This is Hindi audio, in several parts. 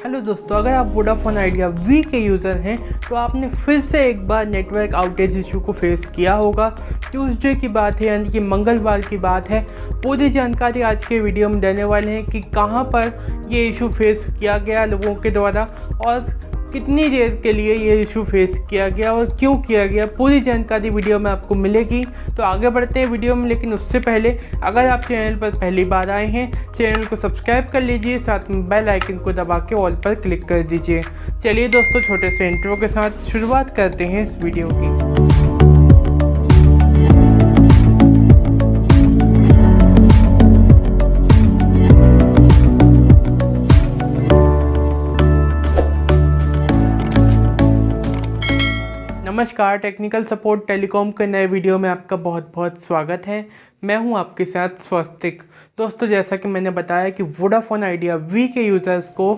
हेलो दोस्तों, अगर आप वोडाफोन आइडिया वी के यूज़र हैं तो आपने फिर से एक बार नेटवर्क आउटेज इशू को फेस किया होगा। ट्यूसडे की बात है, यानी कि मंगलवार की बात है। पूरी जानकारी आज के वीडियो में देने वाले हैं कि कहां पर ये इशू फेस किया गया लोगों के द्वारा और कितनी देर के लिए ये इशू फेस किया गया और क्यों किया गया। पूरी जानकारी वीडियो में आपको मिलेगी। तो आगे बढ़ते हैं वीडियो में, लेकिन उससे पहले अगर आप चैनल पर पहली बार आए हैं, चैनल को सब्सक्राइब कर लीजिए, साथ में बेल आइकन को दबा के ऑल पर क्लिक कर दीजिए। चलिए दोस्तों, छोटे से इंट्रो के साथ शुरुआत करते हैं इस वीडियो की। नमस्कार, टेक्निकल सपोर्ट टेलीकॉम के नए वीडियो में आपका बहुत बहुत स्वागत है। मैं हूं आपके साथ स्वस्तिक। दोस्तों, जैसा कि मैंने बताया कि वोडाफोन आइडिया वी के यूज़र्स को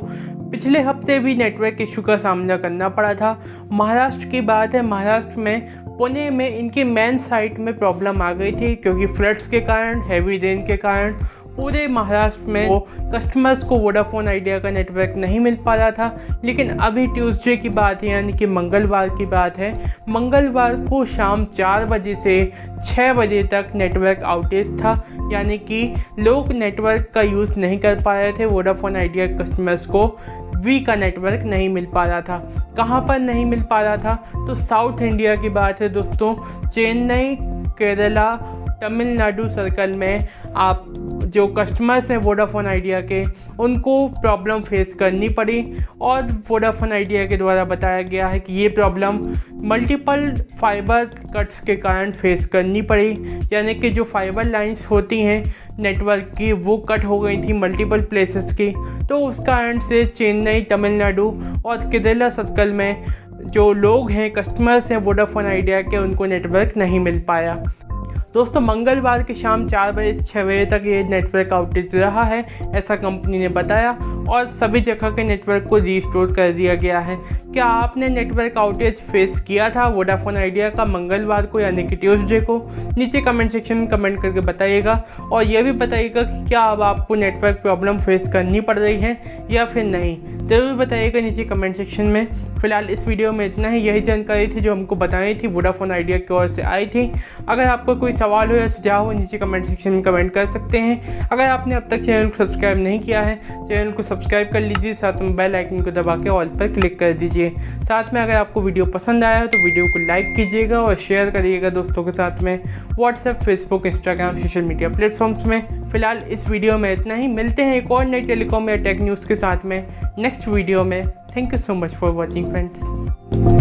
पिछले हफ्ते भी नेटवर्क इशू का सामना करना पड़ा था। महाराष्ट्र की बात है, महाराष्ट्र में पुणे में इनकी मेन साइट में प्रॉब्लम आ गई थी क्योंकि फ्लड्स के कारण, हैवी रेन के कारण पूरे महाराष्ट्र में कस्टमर्स को वोडाफोन आइडिया का नेटवर्क नहीं मिल पा रहा था। लेकिन अभी ट्यूसडे की बात है, यानी कि मंगलवार की बात है। मंगलवार को शाम 4 बजे से 6 बजे तक नेटवर्क आउटेज था, यानी कि लोग नेटवर्क का यूज़ नहीं कर पा रहे थे। वोडाफोन आइडिया कस्टमर्स को वी का नेटवर्क नहीं मिल पा रहा था। कहाँ पर नहीं मिल पा रहा था? तो साउथ इंडिया की बात है दोस्तों। चेन्नई, केरला, तमिलनाडु सर्कल में आप जो कस्टमर्स हैं वोडाफोन आइडिया के, उनको प्रॉब्लम फेस करनी पड़ी और वोडाफोन आइडिया के द्वारा बताया गया है कि ये प्रॉब्लम मल्टीपल फाइबर कट्स के कारण फेस करनी पड़ी। यानी कि जो फाइबर लाइंस होती हैं नेटवर्क की, वो कट हो गई थी मल्टीपल प्लेसेस की। तो उस कारण से चेन्नई, तमिलनाडु और केरला सर्कल में जो लोग हैं, कस्टमर्स हैं वोडाफोन आइडिया के, उनको नेटवर्क नहीं मिल पाया। दोस्तों, मंगलवार के शाम 4 बजे से 6 बजे तक ये नेटवर्क आउटेज रहा है, ऐसा कंपनी ने बताया, और सभी जगह के नेटवर्क को रीस्टोर कर दिया गया है। क्या आपने नेटवर्क आउटेज फेस किया था वोडाफोन आइडिया का मंगलवार को, यानी कि ट्यूसडे को? नीचे कमेंट सेक्शन में कमेंट करके बताइएगा। और यह भी बताइएगा कि क्या अब आपको नेटवर्क प्रॉब्लम फेस करनी पड़ रही है या फिर नहीं, ज़रूर बताइएगा नीचे कमेंट सेक्शन में। फिलहाल इस वीडियो में इतना ही। यही जानकारी थी जो हमको बताई थी, वोडाफोन आइडिया की ओर से आई थी। अगर आपको कोई सवाल हो या सुझाव हो, नीचे कमेंट सेक्शन में कमेंट कर सकते हैं। अगर आपने अब तक चैनल को सब्सक्राइब नहीं किया है, चैनल को सब्सक्राइब कर लीजिए, साथ में बेल आइकन को दबा के ऑल पर क्लिक कर दीजिए। साथ में अगर आपको वीडियो पसंद आया हो तो वीडियो को लाइक कीजिएगा और शेयर करिएगा दोस्तों के साथ में, WhatsApp, Facebook, Instagram, social media platforms में। फिलहाल इस वीडियो में इतना ही। मिलते हैं एक और नई टेलीकॉम या टेक न्यूज़ के साथ में नेक्स्ट वीडियो में। Thank you so much for watching, friends.